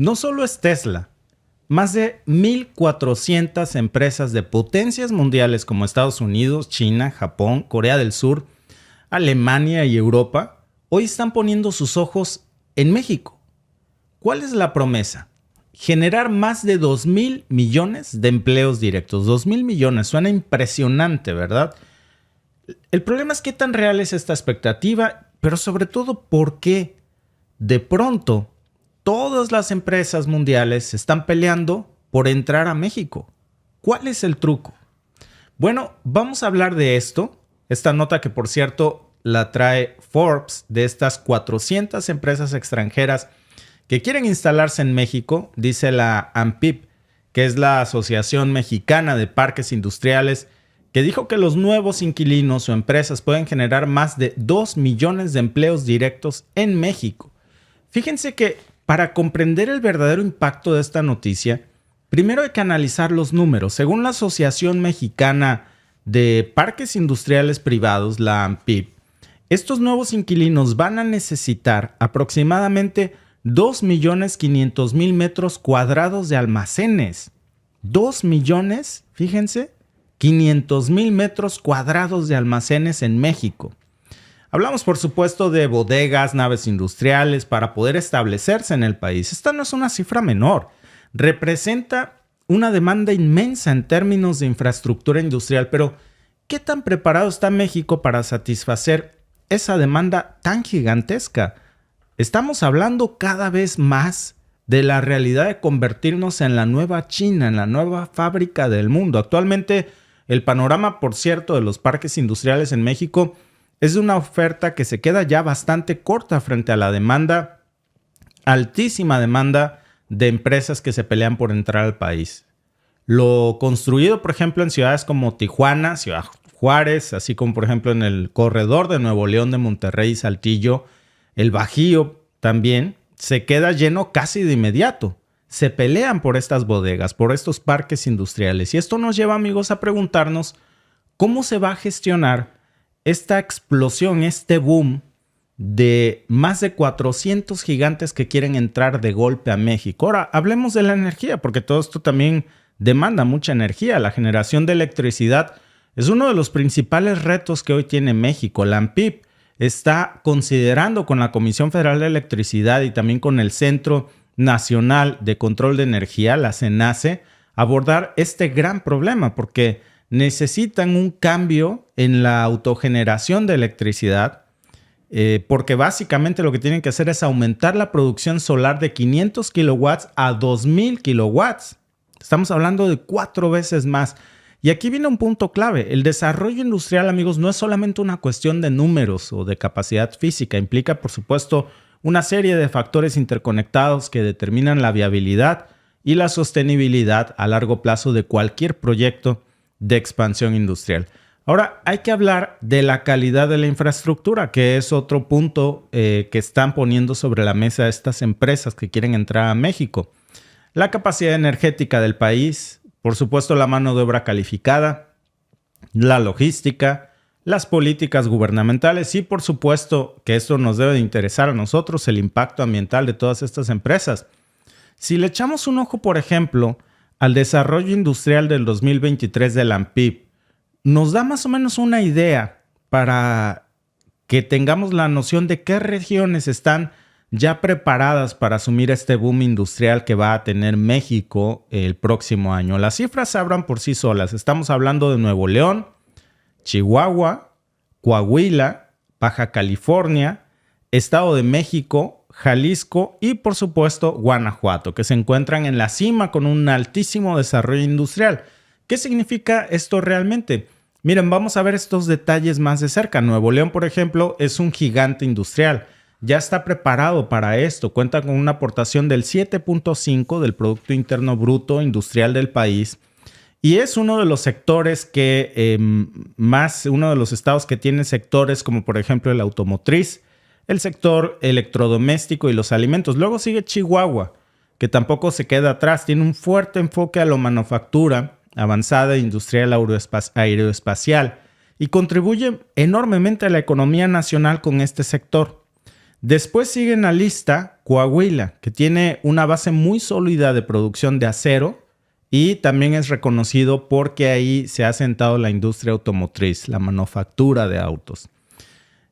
No solo es Tesla, más de 1,400 empresas de potencias mundiales como Estados Unidos, China, Japón, Corea del Sur, Alemania y Europa hoy están poniendo sus ojos en México. ¿Cuál es la promesa? Generar más de 2,000 millones de empleos directos. 2,000 millones, suena impresionante, ¿verdad? El problema es qué tan real es esta expectativa, pero sobre todo por qué de pronto todas las empresas mundiales se están peleando por entrar a México. ¿Cuál es el truco? Bueno, vamos a hablar de esto. Esta nota que, por cierto, la trae Forbes, de estas 400 empresas extranjeras que quieren instalarse en México, dice la AMPIP, que es la Asociación Mexicana de Parques Industriales, que dijo que los nuevos inquilinos o empresas pueden generar más de 2 millones de empleos directos en México. Fíjense que para comprender el verdadero impacto de esta noticia, primero hay que analizar los números. Según la Asociación Mexicana de Parques Industriales Privados, la AMPIP, estos nuevos inquilinos van a necesitar aproximadamente 2,500,000 metros cuadrados de almacenes. 2 millones, fíjense, 500,000 metros cuadrados de almacenes en México. Hablamos, por supuesto, de bodegas, naves industriales para poder establecerse en el país. Esta no es una cifra menor. Representa una demanda inmensa en términos de infraestructura industrial, pero ¿qué tan preparado está México para satisfacer esa demanda tan gigantesca? Estamos hablando cada vez más de la realidad de convertirnos en la nueva China, en la nueva fábrica del mundo. Actualmente, el panorama, por cierto, de los parques industriales en México es de una oferta que se queda ya bastante corta frente a la demanda, altísima demanda de empresas que se pelean por entrar al país. Lo construido, por ejemplo, en ciudades como Tijuana, Ciudad Juárez, así como, por ejemplo, en el corredor de Nuevo León, de Monterrey y Saltillo, el Bajío también, se queda lleno casi de inmediato. Se pelean por estas bodegas, por estos parques industriales. Y esto nos lleva, amigos, a preguntarnos cómo se va a gestionar esta explosión, este boom de más de 400 gigantes que quieren entrar de golpe a México. Ahora, hablemos de la energía, porque todo esto también demanda mucha energía. La generación de electricidad es uno de los principales retos que hoy tiene México. La AMPIP está considerando con la Comisión Federal de Electricidad y también con el Centro Nacional de Control de Energía, la CENACE, abordar este gran problema, porque necesitan un cambio en la autogeneración de electricidad, porque básicamente lo que tienen que hacer es aumentar la producción solar de 500 kilowatts a 2,000 kilowatts. Estamos hablando de 4 veces más. Y aquí viene un punto clave. El desarrollo industrial, amigos, no es solamente una cuestión de números o de capacidad física. Implica, por supuesto, una serie de factores interconectados que determinan la viabilidad y la sostenibilidad a largo plazo de cualquier proyecto de expansión industrial. Ahora, hay que hablar de la calidad de la infraestructura, que es otro punto que están poniendo sobre la mesa estas empresas que quieren entrar a México. La capacidad energética del país, por supuesto la mano de obra calificada, la logística, las políticas gubernamentales y, por supuesto, que esto nos debe de interesar a nosotros, el impacto ambiental de todas estas empresas. Si le echamos un ojo, por ejemplo, al desarrollo industrial del 2023 de la AMPIP, nos da más o menos una idea para que tengamos la noción de qué regiones están ya preparadas para asumir este boom industrial que va a tener México el próximo año. Las cifras hablan por sí solas. Estamos hablando de Nuevo León, Chihuahua, Coahuila, Baja California, Estado de México, Jalisco y, por supuesto, Guanajuato, que se encuentran en la cima con un altísimo desarrollo industrial. ¿Qué significa esto realmente? Miren, vamos a ver estos detalles más de cerca. Nuevo León, por ejemplo, es un gigante industrial. Ya está preparado para esto. Cuenta con una aportación del 7.5% del Producto Interno Bruto industrial del país. Y es uno de los sectores que uno de los estados que tiene sectores como, por ejemplo, el automotriz, el sector electrodoméstico y los alimentos. Luego sigue Chihuahua, que tampoco se queda atrás. Tiene un fuerte enfoque a la manufactura avanzada industrial aeroespacial y contribuye enormemente a la economía nacional con este sector. Después sigue en la lista Coahuila, que tiene una base muy sólida de producción de acero y también es reconocido porque ahí se ha asentado la industria automotriz, la manufactura de autos.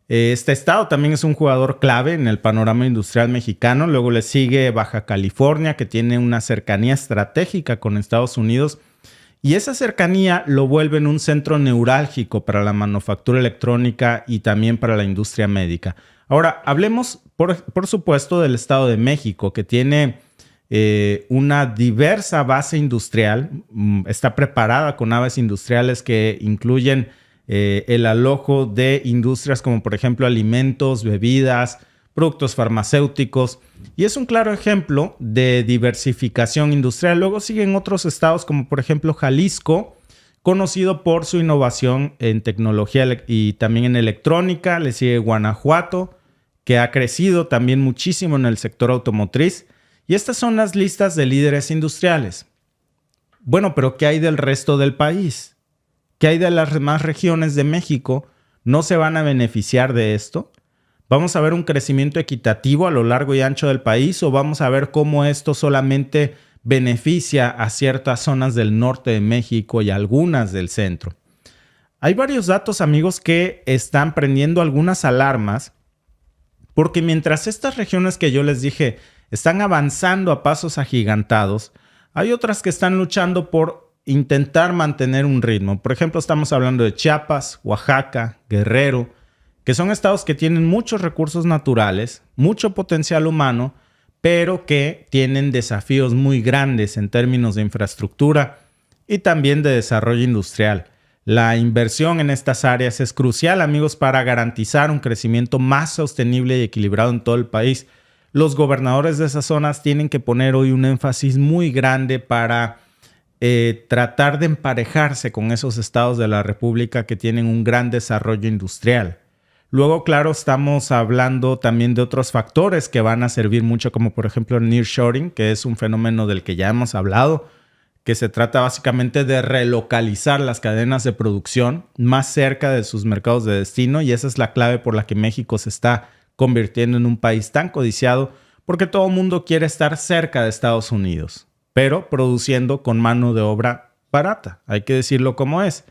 Este estado también es un jugador clave en el panorama industrial mexicano. Luego le sigue Baja California, que tiene una cercanía estratégica con Estados Unidos. Y esa cercanía lo vuelve en un centro neurálgico para la manufactura electrónica y también para la industria médica. Ahora, hablemos, por supuesto, del Estado de México, que tiene una diversa base industrial. Está preparada con naves industriales que incluyen el alojo de industrias como, por ejemplo, alimentos, bebidas, productos farmacéuticos. Y es un claro ejemplo de diversificación industrial. Luego siguen otros estados como, por ejemplo, Jalisco, conocido por su innovación en tecnología y también en electrónica. Le sigue Guanajuato, que ha crecido también muchísimo en el sector automotriz. Y estas son las listas de líderes industriales. Bueno, pero ¿qué hay del resto del país? ¿Qué hay de las demás regiones de México? ¿No se van a beneficiar de esto? ¿Vamos a ver un crecimiento equitativo a lo largo y ancho del país o vamos a ver cómo esto solamente beneficia a ciertas zonas del norte de México y algunas del centro? Hay varios datos, amigos, que están prendiendo algunas alarmas porque mientras estas regiones que yo les dije están avanzando a pasos agigantados, hay otras que están luchando por intentar mantener un ritmo. Por ejemplo, estamos hablando de Chiapas, Oaxaca, Guerrero, que son estados que tienen muchos recursos naturales, mucho potencial humano, pero que tienen desafíos muy grandes en términos de infraestructura y también de desarrollo industrial. La inversión en estas áreas es crucial, amigos, para garantizar un crecimiento más sostenible y equilibrado en todo el país. Los gobernadores de esas zonas tienen que poner hoy un énfasis muy grande para tratar de emparejarse con esos estados de la República que tienen un gran desarrollo industrial. Luego, claro, estamos hablando también de otros factores que van a servir mucho, como por ejemplo el nearshoring, que es un fenómeno del que ya hemos hablado, que se trata básicamente de relocalizar las cadenas de producción más cerca de sus mercados de destino, y esa es la clave por la que México se está convirtiendo en un país tan codiciado, porque todo el mundo quiere estar cerca de Estados Unidos, pero produciendo con mano de obra barata. Hay que decirlo como es.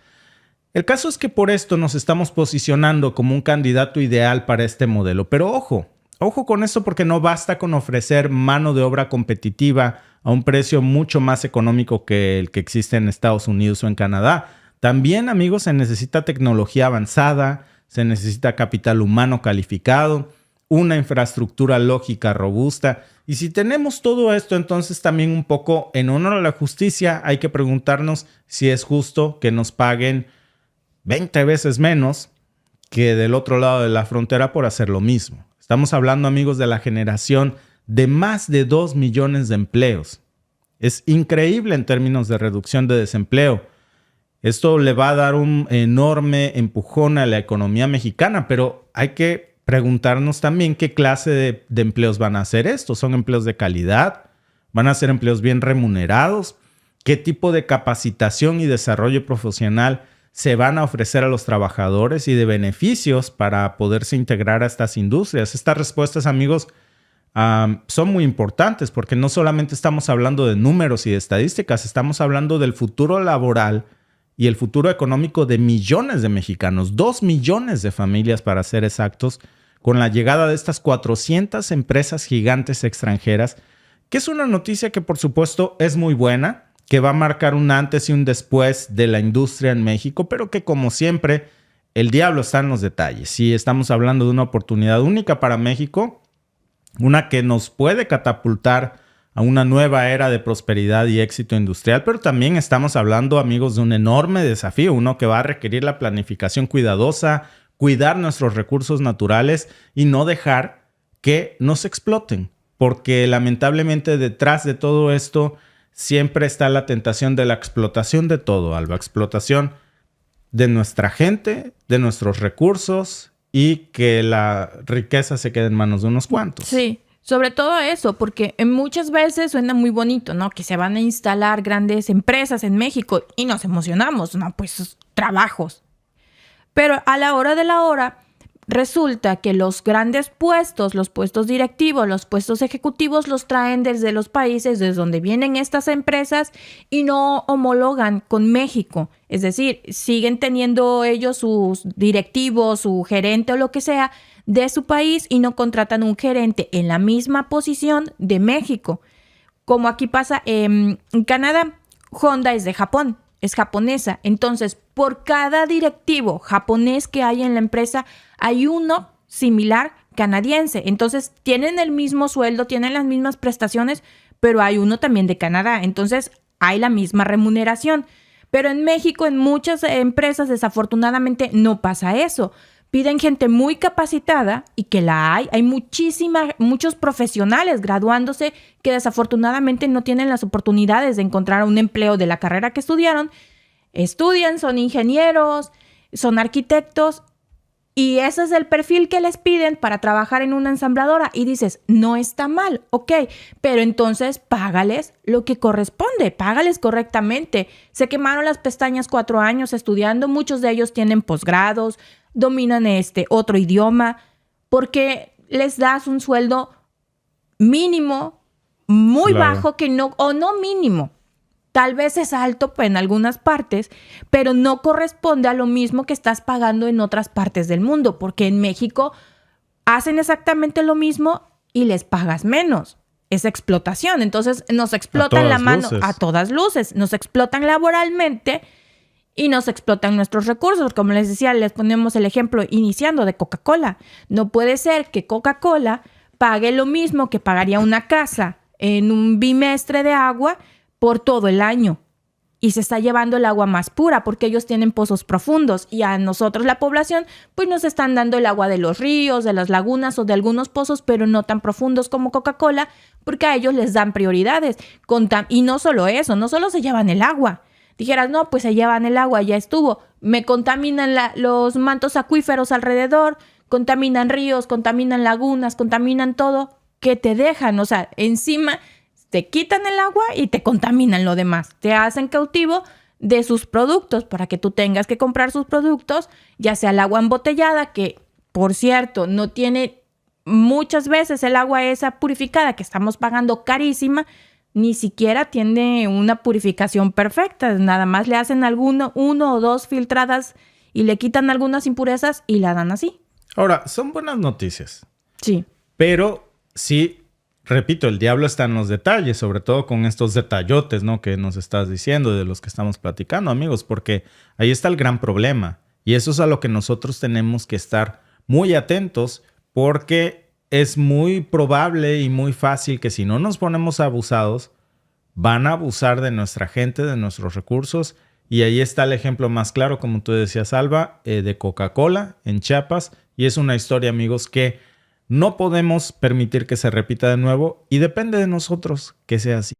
El caso es que por esto nos estamos posicionando como un candidato ideal para este modelo. Pero ojo con esto, porque no basta con ofrecer mano de obra competitiva a un precio mucho más económico que el que existe en Estados Unidos o en Canadá. También, amigos, se necesita tecnología avanzada, se necesita capital humano calificado, una infraestructura lógica robusta. Y si tenemos todo esto, entonces también un poco en honor a la justicia hay que preguntarnos si es justo que nos paguen 20 veces menos que del otro lado de la frontera por hacer lo mismo. Estamos hablando, amigos, de la generación de más de 2 millones de empleos. Es increíble en términos de reducción de desempleo. Esto le va a dar un enorme empujón a la economía mexicana, pero hay que preguntarnos también qué clase de empleos van a ser estos. ¿Son empleos de calidad? ¿Van a ser empleos bien remunerados? ¿Qué tipo de capacitación y desarrollo profesional se van a ofrecer a los trabajadores y de beneficios para poderse integrar a estas industrias? Estas respuestas, amigos, son muy importantes porque no solamente estamos hablando de números y de estadísticas, estamos hablando del futuro laboral y el futuro económico de millones de mexicanos, 2 millones de familias para ser exactos, con la llegada de estas 400 empresas gigantes extranjeras, que es una noticia que por supuesto es muy buena, que va a marcar un antes y un después de la industria en México, pero que como siempre el diablo está en los detalles. Sí, estamos hablando de una oportunidad única para México, una que nos puede catapultar a una nueva era de prosperidad y éxito industrial, pero también estamos hablando, amigos, de un enorme desafío, uno que va a requerir la planificación cuidadosa, cuidar nuestros recursos naturales y no dejar que nos exploten, porque lamentablemente detrás de todo esto siempre está la tentación de la explotación de todo, Alba, explotación de nuestra gente, de nuestros recursos y que la riqueza se quede en manos de unos cuantos. Sí, sobre todo eso, porque muchas veces suena muy bonito, ¿no? Que se van a instalar grandes empresas en México y nos emocionamos, ¿no? Pues trabajos. Pero a la hora de la hora, Resulta que los grandes puestos, los puestos directivos, los puestos ejecutivos los traen desde los países desde donde vienen estas empresas y no homologan con México. Es decir, siguen teniendo ellos sus directivos, su gerente o lo que sea de su país y no contratan un gerente en la misma posición de México. Como aquí pasa en Canadá, Honda es de Japón, es japonesa. Entonces, por cada directivo japonés que hay en la empresa, hay uno similar canadiense. Entonces, tienen el mismo sueldo, tienen las mismas prestaciones, pero hay uno también de Canadá. Entonces, hay la misma remuneración. Pero en México, en muchas empresas, desafortunadamente, no pasa eso. Piden gente muy capacitada y que la hay. Hay muchos profesionales graduándose que desafortunadamente no tienen las oportunidades de encontrar un empleo de la carrera que estudiaron. Estudian, son ingenieros, son arquitectos y ese es el perfil que les piden para trabajar en una ensambladora. Y dices, no está mal, ok, pero entonces págales lo que corresponde, págales correctamente. Se quemaron las pestañas 4 años estudiando, muchos de ellos tienen posgrados, dominan otro idioma, porque les das un sueldo mínimo, muy bajo, que no, o no mínimo. Tal vez es alto en algunas partes, pero no corresponde a lo mismo que estás pagando en otras partes del mundo, porque en México hacen exactamente lo mismo y les pagas menos. Es explotación. Entonces nos explotan la mano a todas luces, nos explotan laboralmente y nos explotan nuestros recursos. Como les decía, les ponemos el ejemplo iniciando de Coca-Cola. No puede ser que Coca-Cola pague lo mismo que pagaría una casa en un bimestre de agua por todo el año. Y se está llevando el agua más pura porque ellos tienen pozos profundos y a nosotros, la población, pues nos están dando el agua de los ríos, de las lagunas o de algunos pozos, pero no tan profundos como Coca-Cola porque a ellos les dan prioridades. Y no solo eso, no solo se llevan el agua. Dijeras, no, pues se llevan el agua, ya estuvo. Me contaminan los mantos acuíferos alrededor, contaminan ríos, contaminan lagunas, contaminan todo. ¿Qué te dejan? O sea, encima te quitan el agua y te contaminan lo demás. Te hacen cautivo de sus productos para que tú tengas que comprar sus productos, ya sea el agua embotellada, que por cierto no tiene muchas veces el agua esa purificada que estamos pagando carísima, ni siquiera tiene una purificación perfecta. Nada más le hacen uno o dos filtradas y le quitan algunas impurezas y la dan así. Ahora, son buenas noticias. Sí. Pero sí, repito, el diablo está en los detalles, sobre todo con estos detallotes, ¿no? Que nos estás diciendo, de los que estamos platicando, amigos, porque ahí está el gran problema. Y eso es a lo que nosotros tenemos que estar muy atentos, porque es muy probable y muy fácil que si no nos ponemos abusados, van a abusar de nuestra gente, de nuestros recursos. Y ahí está el ejemplo más claro, como tú decías, Alba, de Coca-Cola en Chiapas. Y es una historia, amigos, que no podemos permitir que se repita de nuevo y depende de nosotros que sea así.